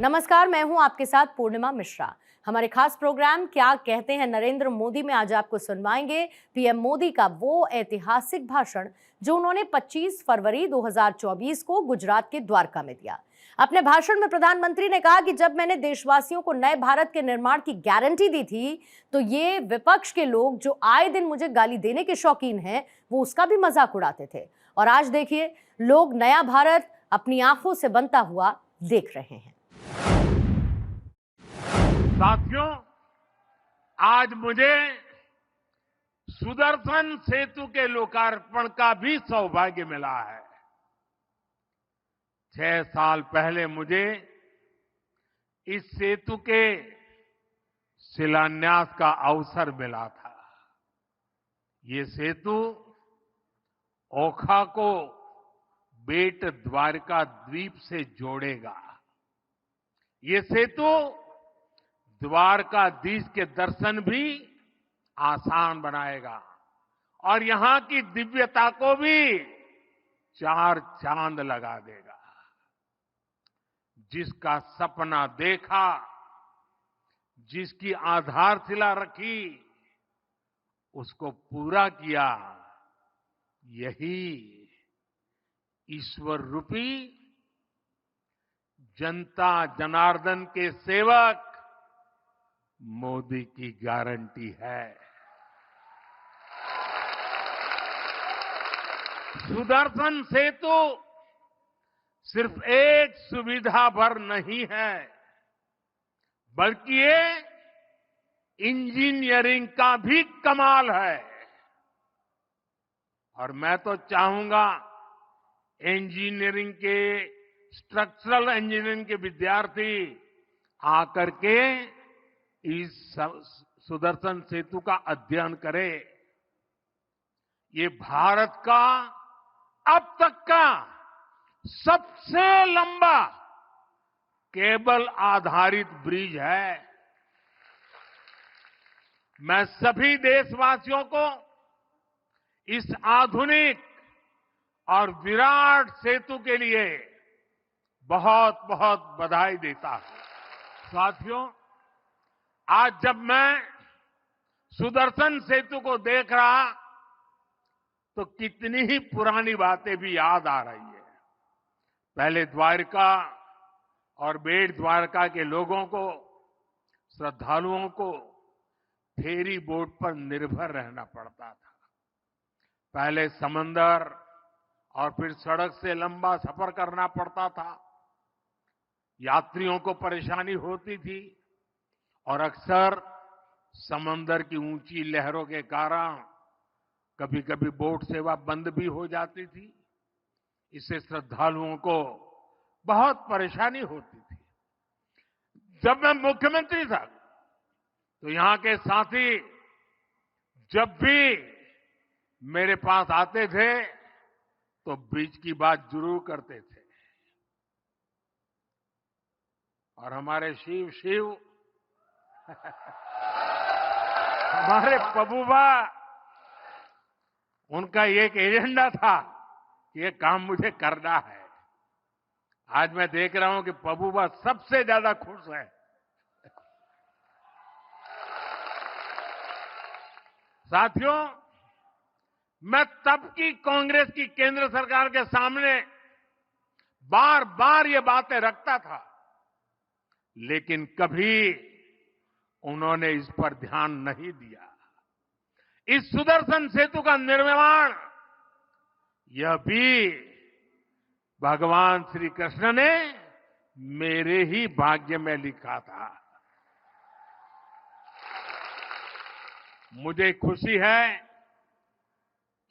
नमस्कार, मैं हूं आपके साथ पूर्णिमा मिश्रा। हमारे खास प्रोग्राम क्या कहते हैं नरेंद्र मोदी में आज आपको सुनवाएंगे पीएम मोदी का वो ऐतिहासिक भाषण जो उन्होंने 25 फरवरी 2024 को गुजरात के द्वारका में दिया। अपने भाषण में प्रधानमंत्री ने कहा कि जब मैंने देशवासियों को नए भारत के निर्माण की गारंटी दी थी तो ये विपक्ष के लोग जो आए दिन मुझे गाली देने के शौकीन हैं वो उसका भी मजाक उड़ाते थे। और आज देखिए, लोग नया भारत अपनी आंखों से बनता हुआ देख रहे हैं। साथियों, आज मुझे सुदर्शन सेतु के लोकार्पण का भी सौभाग्य मिला है। 6 साल पहले मुझे इस सेतु के शिलान्यास का अवसर मिला था। ये सेतु ओखा को बेट द्वारका द्वीप से जोड़ेगा। ये सेतु द्वारकाधीश के दर्शन भी आसान बनाएगा और यहां की दिव्यता को भी 4 चांद लगा देगा। जिसका सपना देखा, जिसकी आधारशिला रखी, उसको पूरा किया, यही ईश्वर रूपी जनता जनार्दन के सेवक मोदी की गारंटी है। सुदर्शन सेतु सिर्फ एक सुविधा भर नहीं है, बल्कि ये इंजीनियरिंग का भी कमाल है। और मैं तो चाहूंगा इंजीनियरिंग के, स्ट्रक्चरल इंजीनियरिंग के विद्यार्थी आकर के इस सुदर्शन सेतु का अध्ययन करें। ये भारत का अब तक का सबसे लंबा केबल आधारित ब्रिज है। मैं सभी देशवासियों को इस आधुनिक और विराट सेतु के लिए बहुत बहुत बधाई देता हूं। साथियों, आज जब मैं सुदर्शन सेतु को देख रहा तो कितनी ही पुरानी बातें भी याद आ रही है। पहले द्वारका और बेट द्वारका के लोगों को, श्रद्धालुओं को फेरी बोट पर निर्भर रहना पड़ता था। पहले समंदर और फिर सड़क से लंबा सफर करना पड़ता था। यात्रियों को परेशानी होती थी और अक्सर समंदर की ऊंची लहरों के कारण कभी कभी बोट सेवा बंद भी हो जाती थी। इससे श्रद्धालुओं को बहुत परेशानी होती थी। जब मैं मुख्यमंत्री था तो यहां के साथी जब भी मेरे पास आते थे तो ब्रिज की बात जरूर करते थे। और हमारे शिव हमारे पबूबा, उनका एक एजेंडा था कि ये काम मुझे करना है। आज मैं देख रहा हूं कि पबूबा सबसे ज्यादा खुश है। साथियों, मैं तब की कांग्रेस की केंद्र सरकार के सामने बार बार ये बातें रखता था, लेकिन कभी उन्होंने इस पर ध्यान नहीं दिया। इस सुदर्शन सेतु का निर्माण यह भी भगवान श्री कृष्ण ने मेरे ही भाग्य में लिखा था। मुझे खुशी है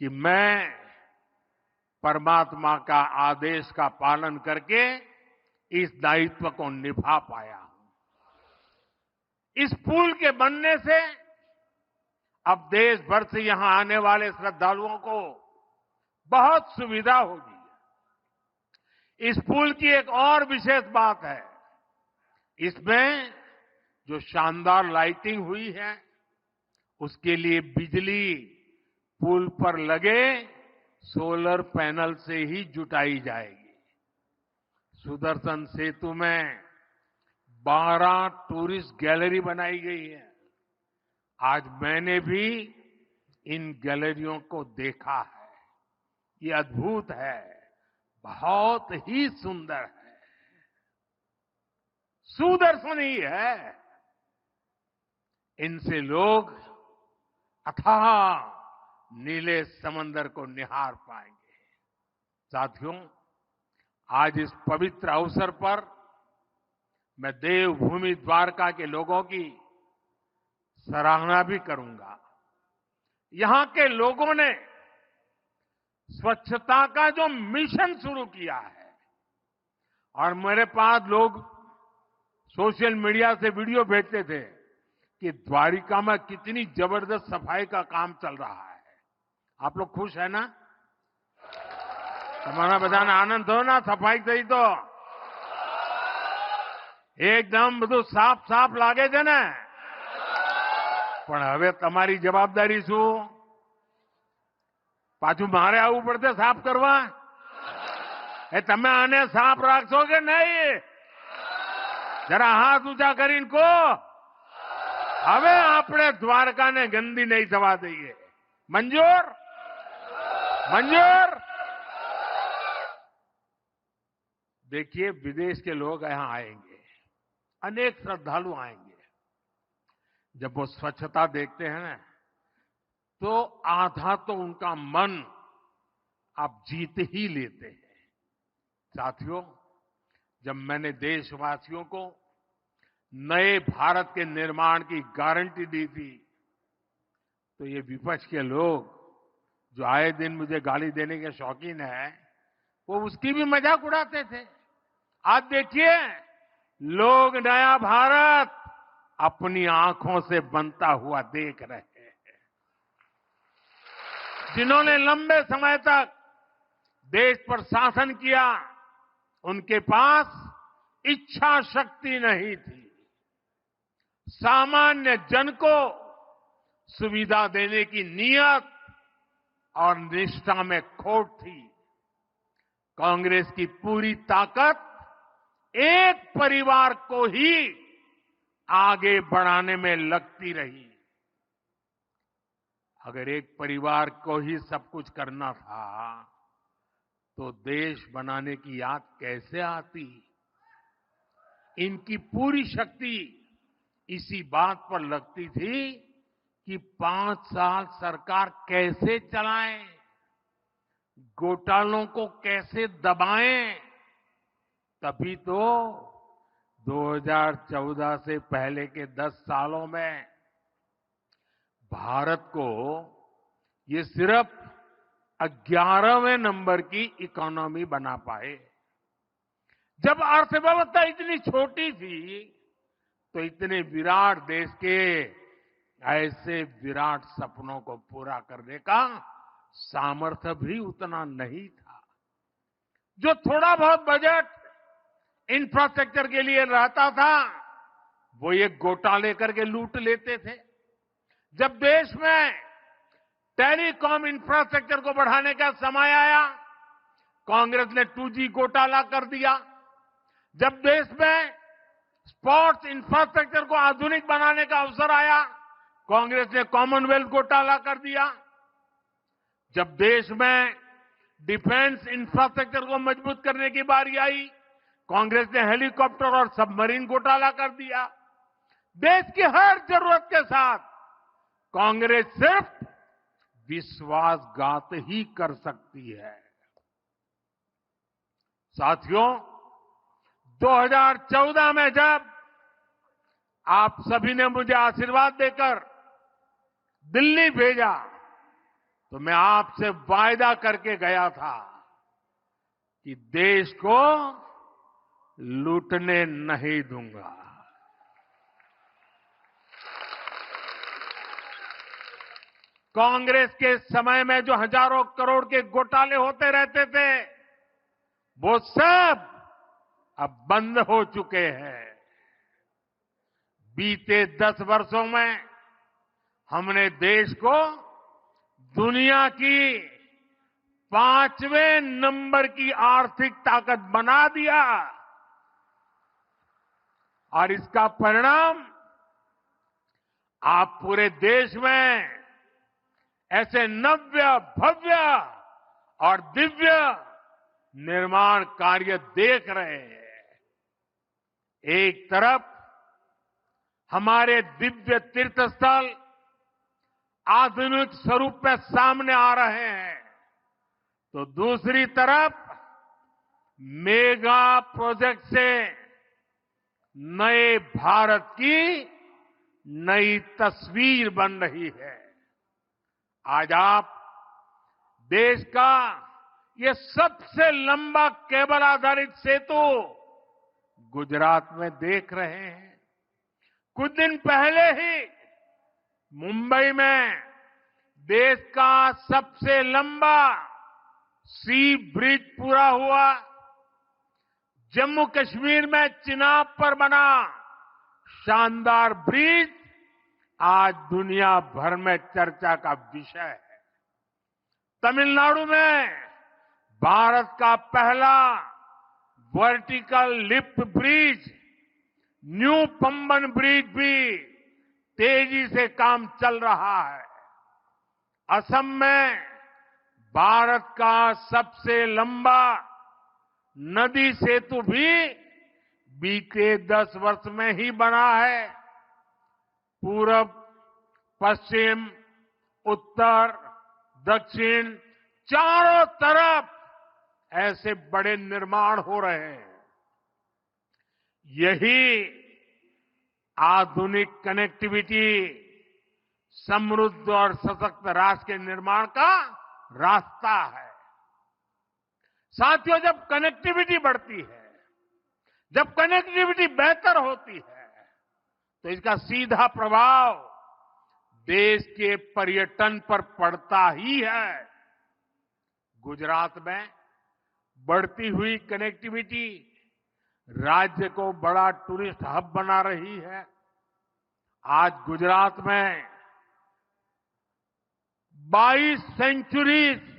कि मैं परमात्मा का आदेश का पालन करके इस दायित्व को निभा पाया हूं। इस पुल के बनने से अब देश भर से यहां आने वाले श्रद्धालुओं को बहुत सुविधा होगी। इस पुल की एक और विशेष बात है, इसमें जो शानदार लाइटिंग हुई है उसके लिए बिजली पुल पर लगे सोलर पैनल से ही जुटाई जाएगी। सुदर्शन सेतु में 12 टूरिस्ट गैलरी बनाई गई है। आज मैंने भी इन गैलरियों को देखा है। ये अद्भुत है, बहुत ही सुंदर है, सुदर्शनी है। इनसे लोग अथाह नीले समंदर को निहार पाएंगे। साथियों, आज इस पवित्र अवसर पर मैं देवभूमि द्वारका के लोगों की सराहना भी करूंगा। यहां के लोगों ने स्वच्छता का जो मिशन शुरू किया है, और मेरे पास लोग सोशल मीडिया से वीडियो भेजते थे कि द्वारिका में कितनी जबरदस्त सफाई का काम चल रहा है। आप लोग खुश है ना? તમારા બધાને આનંદ થયો ના સફાઈ થઈ તો? એકદમ બધું સાફ સાફ લાગે છે ને? પણ હવે તમારી જવાબદારી શું? પાછું મારે આવવું પડશે સાફ કરવા? તમે આને સાફ રાખશો કે નહીં? જરા હાથ ઊંચા કરીને કહો. હવે આપણે દ્વારકાને ગંદી નહીં થવા દઈએ. મંજૂર? મંજૂર? देखिए, विदेश के लोग यहां आएंगे, अनेक श्रद्धालु आएंगे। जब वो स्वच्छता देखते हैं ना, तो आधा तो उनका मन आप जीत ही लेते हैं। साथियों, जब मैंने देशवासियों को नए भारत के निर्माण की गारंटी दी थी, तो ये विपक्ष के लोग जो आए दिन मुझे गाली देने के शौकीन हैं, वो उसकी भी मजाक उड़ाते थे। आज देखिए, लोग नया भारत अपनी आंखों से बनता हुआ देख रहे हैं। जिन्होंने लंबे समय तक देश पर शासन किया, उनके पास इच्छा शक्ति नहीं थी। सामान्य जन को सुविधा देने की नीयत और निष्ठा में खोट थी। कांग्रेस की पूरी ताकत एक परिवार को ही आगे बढ़ाने में लगती रही। अगर एक परिवार को ही सब कुछ करना था, तो देश बनाने की याद कैसे आती? इनकी पूरी शक्ति इसी बात पर लगती थी कि 5 साल सरकार कैसे चलाएं, घोटालों को कैसे दबाएं। तभी तो 2014 से पहले के 10 सालों में भारत को ये सिर्फ 11वें नंबर की इकोनॉमी बना पाए। जब अर्थव्यवस्था इतनी छोटी थी, तो इतने विराट देश के ऐसे विराट सपनों को पूरा करने का सामर्थ्य भी उतना नहीं था। जो थोड़ा बहुत बजट इंफ्रास्ट्रक्चर के लिए रहता था, वो ये घोटाले करके लूट लेते थे। जब देश में टेलीकॉम इंफ्रास्ट्रक्चर को बढ़ाने का समय आया, कांग्रेस ने 2G घोटाला कर दिया। जब देश में स्पोर्ट्स इंफ्रास्ट्रक्चर को आधुनिक बनाने का अवसर आया, कांग्रेस ने कॉमनवेल्थ घोटाला कर दिया। जब देश में डिफेंस इंफ्रास्ट्रक्चर को मजबूत करने की बारी आई, कांग्रेस ने हेलीकॉप्टर और सबमरीन घोटाला कर दिया। देश की हर जरूरत के साथ कांग्रेस सिर्फ विश्वासघात ही कर सकती है। साथियों, 2014 में जब आप सभी ने मुझे आशीर्वाद देकर दिल्ली भेजा, तो मैं आपसे वायदा करके गया था कि देश को लूटने नहीं दूंगा। कांग्रेस के समय में जो हजारों करोड़ के घोटाले होते रहते थे, वो सब अब बंद हो चुके हैं। बीते 10 वर्षों में हमने देश को दुनिया की 5वें नंबर की आर्थिक ताकत बना दिया। और इसका परिणाम आप पूरे देश में ऐसे नव्य, भव्य और दिव्य निर्माण कार्य देख रहे हैं। एक तरफ हमारे दिव्य तीर्थ स्थल आधुनिक स्वरूप में सामने आ रहे हैं, तो दूसरी तरफ मेगा प्रोजेक्ट से नए भारत की नई तस्वीर बन रही है। आज आप देश का ये सबसे लंबा केबल आधारित सेतु गुजरात में देख रहे हैं। कुछ दिन पहले ही मुंबई में देश का सबसे लंबा सी ब्रिज पूरा हुआ। जम्मू कश्मीर में चिनाब पर बना शानदार ब्रिज आज दुनिया भर में चर्चा का विषय है। तमिलनाडु में भारत का पहला vertical lift bridge new Pamban bridge भी तेजी से काम चल रहा है। असम में भारत का सबसे लंबा नदी सेतु भी बीते 10 वर्ष में ही बना है। पूरब, पश्चिम, उत्तर, दक्षिण चारों तरफ ऐसे बड़े निर्माण हो रहे हैं। यही आधुनिक कनेक्टिविटी समृद्ध और सशक्त राष्ट्र के निर्माण का रास्ता है। साथियों, जब कनेक्टिविटी बढ़ती है, जब कनेक्टिविटी बेहतर होती है, तो इसका सीधा प्रभाव देश के पर्यटन पर पड़ता ही है। गुजरात में बढ़ती हुई कनेक्टिविटी राज्य को बड़ा टूरिस्ट हब बना रही है। आज गुजरात में 22 सेंचुरीज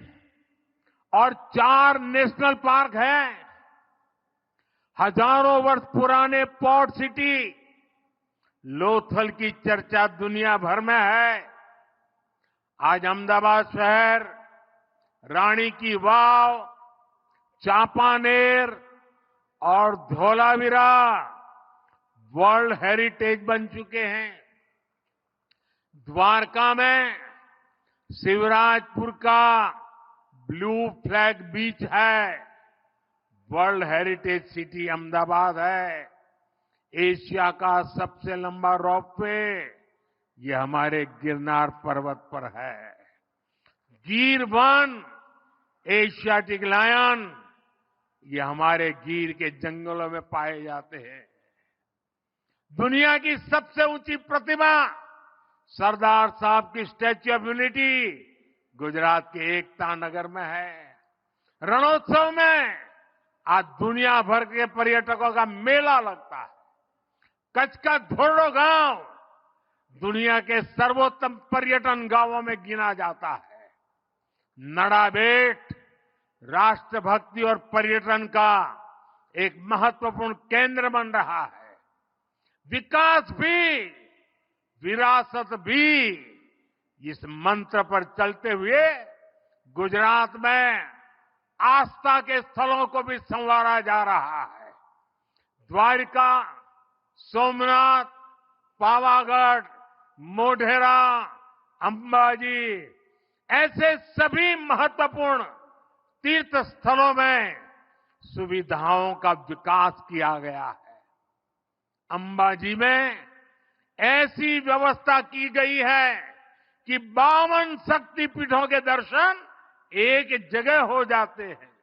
और 4 नेशनल पार्क हैं। हजारों वर्ष पुराने पोर्ट सिटी लोथल की चर्चा दुनिया भर में है। आज अहमदाबाद शहर, रानी की वाव, चांपानेर और धौलावीरा वर्ल्ड हेरिटेज बन चुके हैं। द्वारका में शिवराजपुर का ब्लू फ्लैग बीच है। वर्ल्ड हेरिटेज सिटी अहमदाबाद है। एशिया का सबसे लंबा रोपवे ये हमारे गिरनार पर्वत पर है। गिर वन, एशियाटिक लायन ये हमारे गिर के जंगलों में पाए जाते हैं। दुनिया की सबसे ऊंची प्रतिमा सरदार साहब की स्टैच्यू ऑफ यूनिटी गुजरात के एकता नगर में है। रणोत्सव में आज दुनिया भर के पर्यटकों का मेला लगता है। कच्छ का धोरडो गांव दुनिया के सर्वोत्तम पर्यटन गांवों में गिना जाता है। नड़ाबेट राष्ट्रभक्ति और पर्यटन का एक महत्वपूर्ण केंद्र बन रहा है। विकास भी, विरासत भी, इस मंत्र पर चलते हुए गुजरात में आस्था के स्थलों को भी संवारा जा रहा है। द्वारिका, सोमनाथ, पावागढ़, मोढेरा, अंबाजी ऐसे सभी महत्वपूर्ण तीर्थ स्थलों में सुविधाओं का विकास किया गया है। अंबाजी में ऐसी व्यवस्था की गई है कि 52 शक्तिपीठों के दर्शन एक जगह हो जाते हैं।